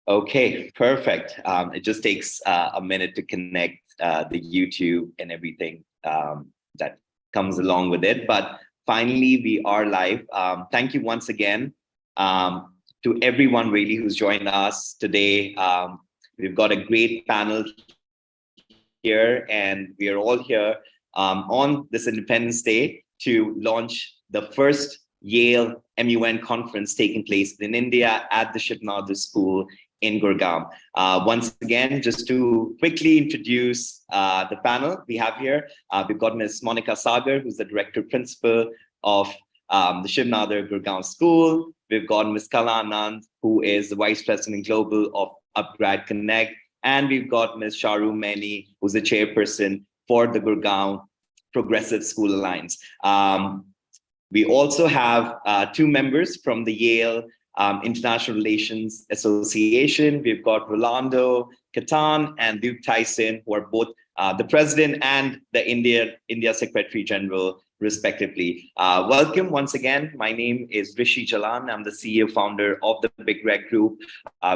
Okay, perfect. It just takes a minute to connect the YouTube and everything that comes along with it. But finally, we are live. Thank you once again to everyone really who's joined us today. We've got a great panel here, and we are all here on this Independence Day to launch the first Yale MUN conference taking place in India at the Shiv Nadar School in Gurgaon. Once again, just to quickly introduce the panel we have here, we've got Ms. Monica Sagar, who's the Director Principal of the Shiv Nadar Gurgaon School. We've got Ms. Kala Anand, who is the Vice President Global of Upgrad Connect. And we've got Ms. Sharu Maini, who's the Chairperson for the Gurgaon Progressive School Alliance. We also have two members from the Yale International Relations Association. We've got Rolando Catan and Duke Tyson, who are both the President and the India Secretary General, respectively. Welcome once again. My name is Rishi Jalan. I'm the CEO founder of the Upgrad Group.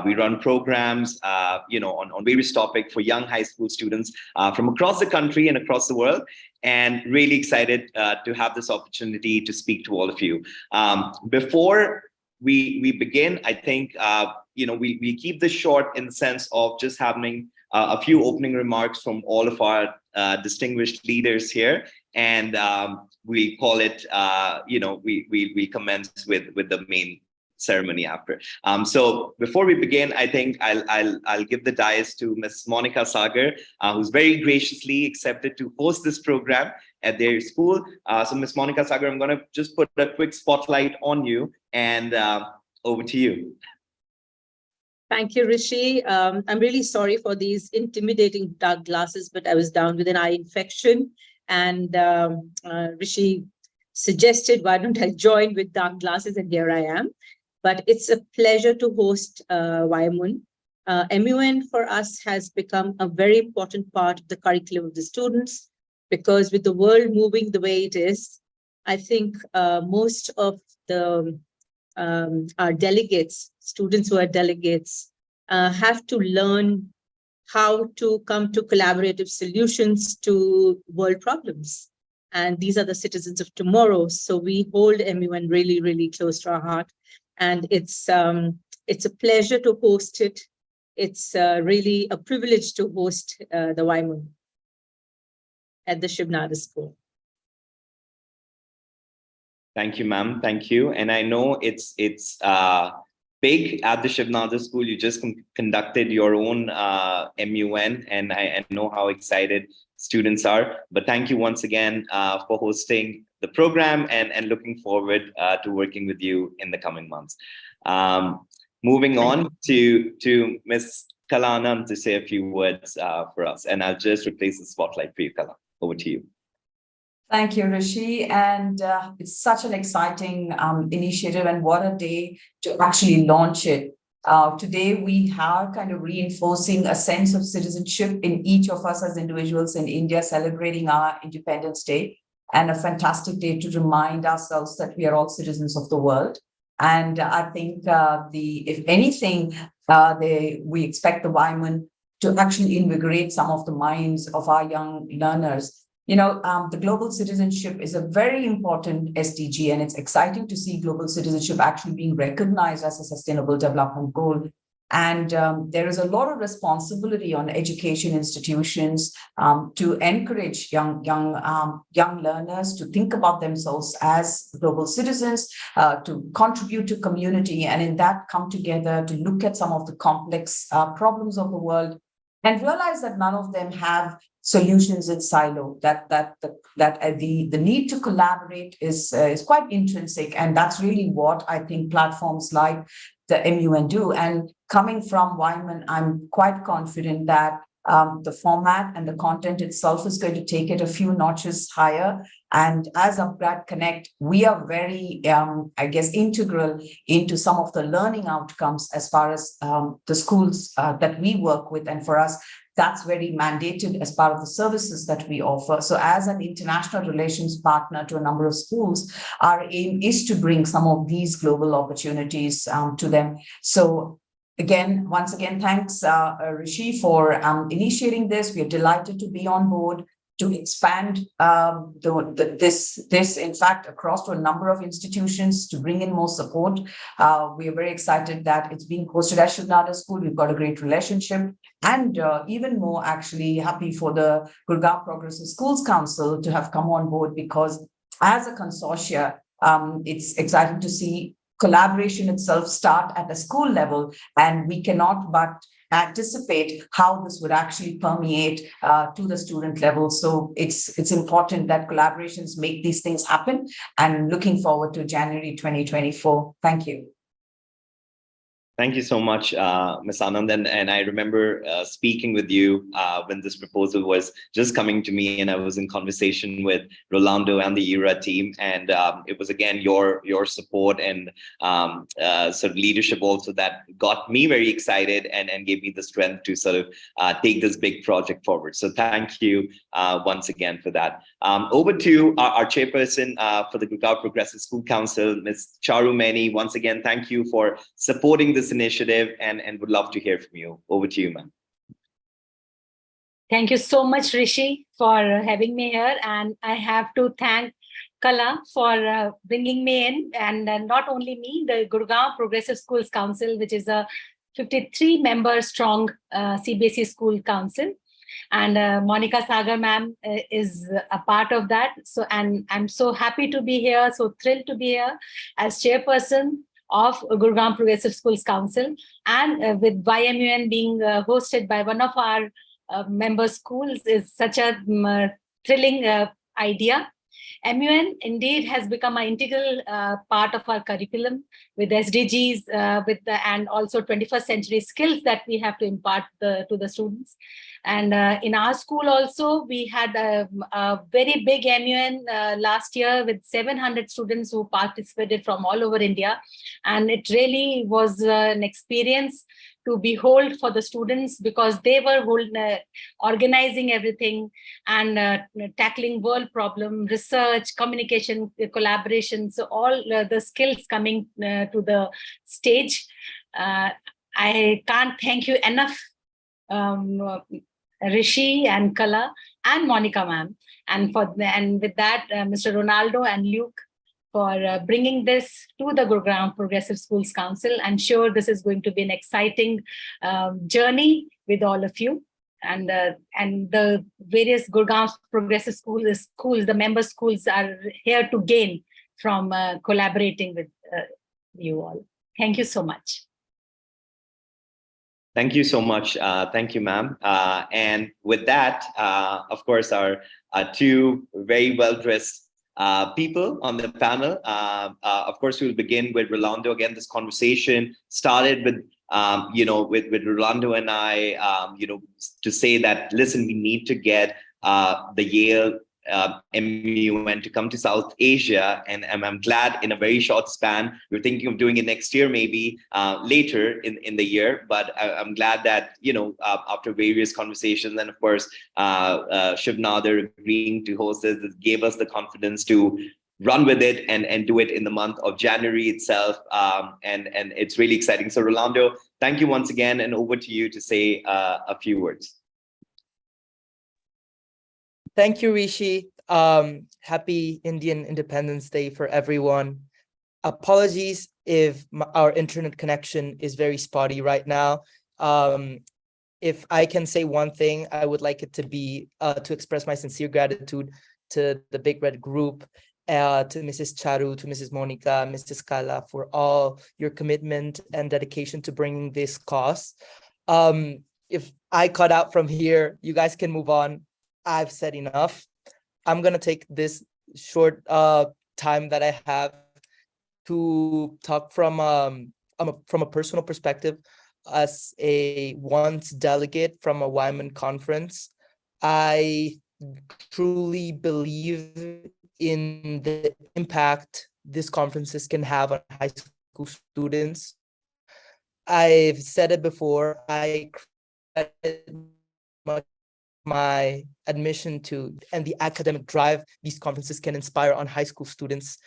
We run programs, on various topics for young high school students from across the country and across the world. And really excited to have this opportunity to speak to all of you. Before we begin, I think we keep this short in the sense of just having a few opening remarks from all of our distinguished leaders here, and we call it we commence with the main ceremony after. So before we begin, I think I'll give the dais to Ms. Monica Sagar, who's very graciously accepted to host this program at their school. So Ms. Monica Sagar, I'm going to just put a quick spotlight on you, and over to you. Thank you, Rishi. I'm really sorry for these intimidating dark glasses, but I was down with an eye infection, and Rishi suggested, why don't I join with dark glasses, and here I am. But it's a pleasure to host YMUN. MUN for us has become a very important part of the curriculum of the students, because with the world moving the way it is, I think most of the our delegates, students who are delegates, have to learn how to come to collaborative solutions to world problems. And these are the citizens of tomorrow. So we hold MUN really, really close to our heart. And it's a pleasure to host it. It's really a privilege to host the YMUN at the Shiv Nadar School. Thank you, ma'am. Thank you. And I know it's big at the Shiv Nadar School. You just conducted your own MUN, and I know how excited students are. But thank you once again for hosting the program, and looking forward to working with you in the coming months. Moving on to Ms. Kala Anand to say a few words for us, and I'll just replace the spotlight for you, Kala. Over to you. Thank you, Rishi. And it's such an exciting initiative, and what a day to actually launch it. Today, we are kind of reinforcing a sense of citizenship in each of us as individuals in India, celebrating our Independence Day, and a fantastic day to remind ourselves that we are all citizens of the world. And I think if anything, we expect the YMUN to actually invigorate some of the minds of our young learners. The global citizenship is a very important SDG, and it's exciting to see global citizenship actually being recognized as a sustainable development goal. And there is a lot of responsibility on education institutions to encourage young learners to think about themselves as global citizens, to contribute to community, and in that come together to look at some of the complex problems of the world, and realize that none of them have solutions in silo, that the need to collaborate is quite intrinsic. And that's really what I think platforms like the MUN do. And coming from YMUN, I'm quite confident that the format and the content itself is going to take it a few notches higher. And as Upgrad Connect, we are very, integral into some of the learning outcomes as far as the schools that we work with. And for us, that's very mandated as part of the services that we offer. So as an international relations partner to a number of schools, our aim is to bring some of these global opportunities to them. So Once again, thanks, Rishi, for initiating this. We are delighted to be on board to expand this, in fact, across to a number of institutions to bring in more support. We are very excited that it's being hosted at Shiv Nadar School. We've got a great relationship, and even more actually happy for the Gurgaon Progressive Schools Council to have come on board, because as a consortia, it's exciting to see collaboration itself start at a school level, and we cannot but anticipate how this would actually permeate to the student level. So it's important that collaborations make these things happen, and looking forward to January 2024. Thank you. Thank you so much, Ms. Anand. And I remember speaking with you when this proposal was just coming to me, and I was in conversation with Rolando and the ERA team. And it was, again, your support and sort of leadership also that got me very excited and gave me the strength to sort of take this big project forward. So thank you once again for that. Over to our chairperson for the Gurgaon Progressive School Council, Ms. Charu Maini. Once again, thank you for supporting this initiative, and would love to hear from you. Over to you, ma'am. Thank you so much, Rishi, for having me here. And I have to thank Kala for bringing me in, and not only me, the Gurgaon Progressive Schools Council, which is a 53-member strong CBSE school council. And Monica Sagar ma'am is a part of that. So, and I'm so happy to be here, so thrilled to be here as chairperson of Gurgaon Progressive Schools Council, and with YMUN being hosted by one of our member schools is such a thrilling idea. MUN indeed has become an integral part of our curriculum with SDGs, and also 21st century skills that we have to impart to the students. And in our school also, we had a very big MUN last year with 700 students who participated from all over India. And it really was an experience to behold for the students, because they were organizing everything and tackling world problem, research, communication, collaboration. So all the skills coming to the stage. I can't thank you enough, Rishi and Kala and Monica ma'am, and with that, Mr. Ronaldo and Luke, for bringing this to the Gurgaon Progressive Schools Council. I'm sure this is going to be an exciting journey with all of you. And the various Gurgaon Progressive schools, the member schools are here to gain from collaborating with you all. Thank you so much. Thank you so much. Thank you, ma'am. And with that, of course, our two very well-dressed people on the panel. Of course, we'll begin with Rolando. Again, this conversation started with, with Rolando and I, to say that, listen, we need to get the Yale MUN to come to South Asia, and I'm glad in a very short span. We're thinking of doing it next year, maybe later in the year, but I'm glad that after various conversations, and of course Shiv Nadar agreeing to host this, gave us the confidence to run with it and do it in the month of January itself, and it's really exciting. So Rolando, thank you once again, and over to you to say a few words. Thank you, Rishi. Happy Indian Independence Day for everyone. Apologies if our internet connection is very spotty right now. If I can say one thing, I would like it to be to express my sincere gratitude to the Big Red Group, to Mrs. Charu, to Mrs. Monica, Mrs. Kala, for all your commitment and dedication to bringing this cause. If I cut out from here, you guys can move on. I've said enough. I'm going to take this short time that I have to talk from a personal perspective. As a once delegate from a YMUN MUN conference, I truly believe in the impact these conferences can have on high school students. I've said it before, I credit much my admission to and the academic drive these conferences can inspire on high school students.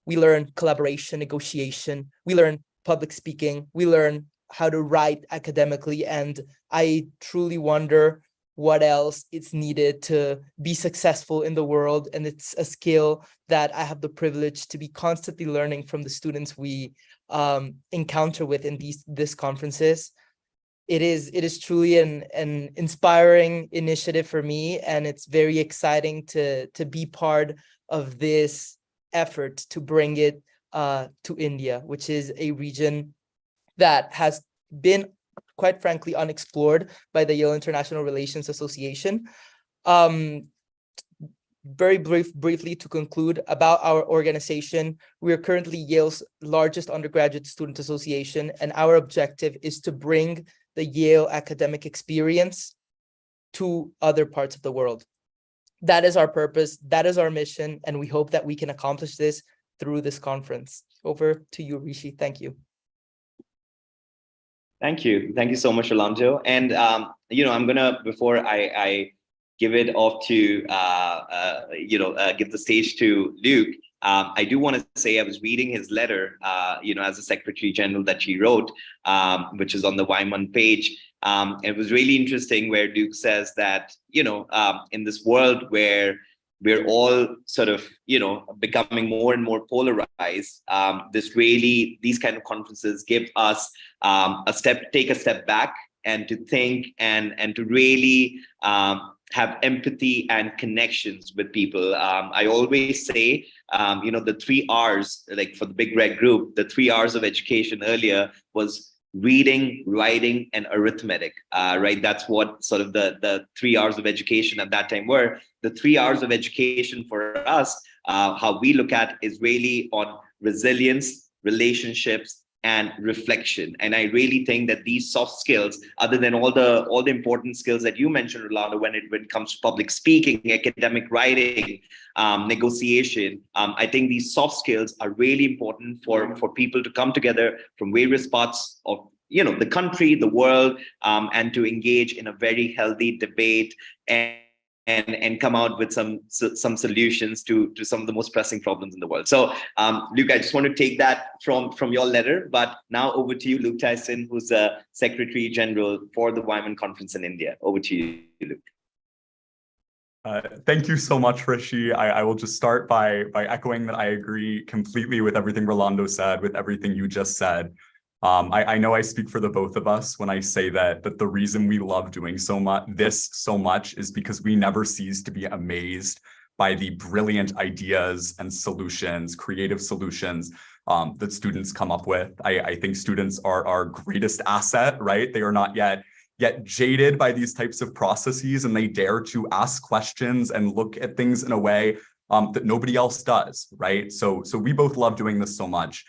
We learn collaboration, negotiation, we learn public speaking, we learn how to write academically. And I truly wonder what else is needed to be successful in the world. And it's a skill that I have the privilege to be constantly learning from the students we encounter with in these conferences. It is truly an inspiring initiative for me, and it's very exciting to be part of this effort to bring it to India, which is a region that has been, quite frankly, unexplored by the Yale International Relations Association. Very briefly to conclude about our organization, we are currently Yale's largest undergraduate student association, and our objective is to bring the Yale academic experience to other parts of the world. That is our purpose, that is our mission, and we hope that we can accomplish this through this conference. Over to you, Rishi. Thank you. Thank you. Thank you so much, Rolando. And, I'm gonna, before I give it off to, give the stage to Luke, I do want to say I was reading his letter, as a Secretary General that he wrote, which is on the Y MUN page. It was really interesting where Luke says that, in this world where we're all sort of, becoming more and more polarized, these kind of conferences give us take a step back and to think and to really have empathy and connections with people. I always say, the 3 R's, like for the Big Red Group, the 3 R's of education earlier was reading, writing, and arithmetic, right? That's what sort of the 3 R's of education at that time were. The 3 R's of education for us, how we look at is really on resilience, relationships, and reflection. And I really think that these soft skills, other than all the important skills that you mentioned, Rolando, when it comes to public speaking, academic writing, negotiation, I think these soft skills are really important for people to come together from various parts of the country, the world, and to engage in a very healthy debate and come out with some solutions to some of the most pressing problems in the world. So, Luke, I just want to take that from your letter, but now over to you, Luke Tyson, who's the Secretary General for the Y MUN Conference in India. Over to you, Luke. Thank you so much, Rishi. I will just start by echoing that I agree completely with everything Rolando said, with everything you just said. I know I speak for the both of us when I say that the reason we love doing so much is because we never cease to be amazed by the brilliant ideas and solutions, creative solutions that students come up with. I think students are our greatest asset, right? They are not yet jaded by these types of processes, and they dare to ask questions and look at things in a way that nobody else does, right? So we both love doing this so much.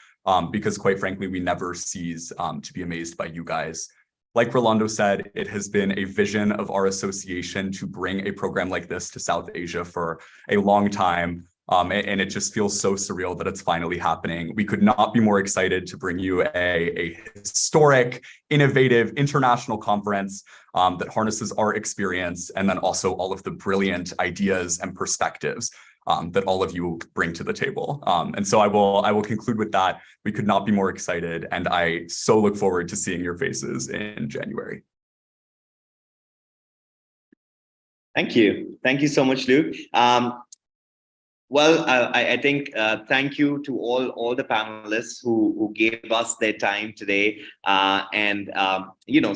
Because quite frankly, we never cease to be amazed by you guys. Like Rolando said, it has been a vision of our association to bring a program like this to South Asia for a long time. And it just feels so surreal that it's finally happening. We could not be more excited to bring you a historic, innovative, international conference that harnesses our experience and then also all of the brilliant ideas and perspectives that all of you bring to the table. And so I will conclude with that. We could not be more excited, and I so look forward to seeing your faces in January. Thank you. Thank you so much, Luke. Well, I think thank you to all the panelists who gave us their time today and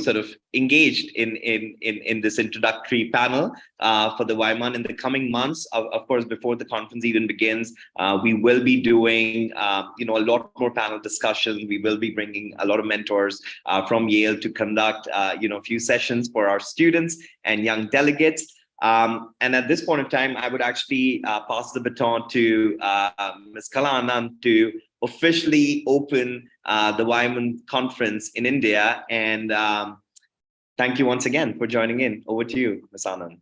sort of engaged in this introductory panel for the Y MUN in the coming months. Of course, before the conference even begins, we will be doing a lot more panel discussions. We will be bringing a lot of mentors from Yale to conduct a few sessions for our students and young delegates. And at this point of time, I would actually pass the baton to Ms. Kala Anand to officially open the Y MUN conference in India. And thank you once again for joining in. Over to you, Ms. Anand.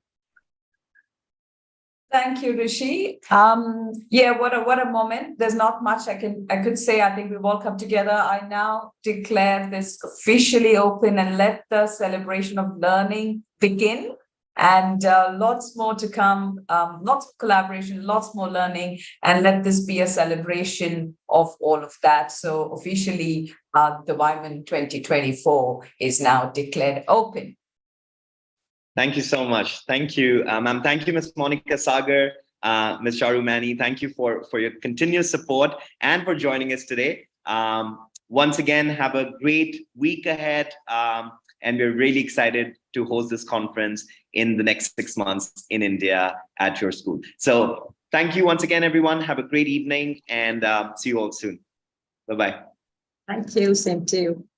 Thank you, Rishi. What a moment. There's not much I could say. I think we've all come together. I now declare this officially open and let the celebration of learning begin. and lots more to come, lots of collaboration, lots more learning, and let this be a celebration of all of that. So officially, the YMUN 2024 is now declared open. Thank you so much. Thank you, ma'am. Thank you, Ms. Monica Sagar, Ms. Charu Mani. Thank you for your continuous support and for joining us today. Once again, have a great week ahead. And we're really excited to host this conference in the next 6 months in India at your school. So thank you once again, everyone. Have a great evening and see you all soon. Bye-bye. Thank you. Same to you.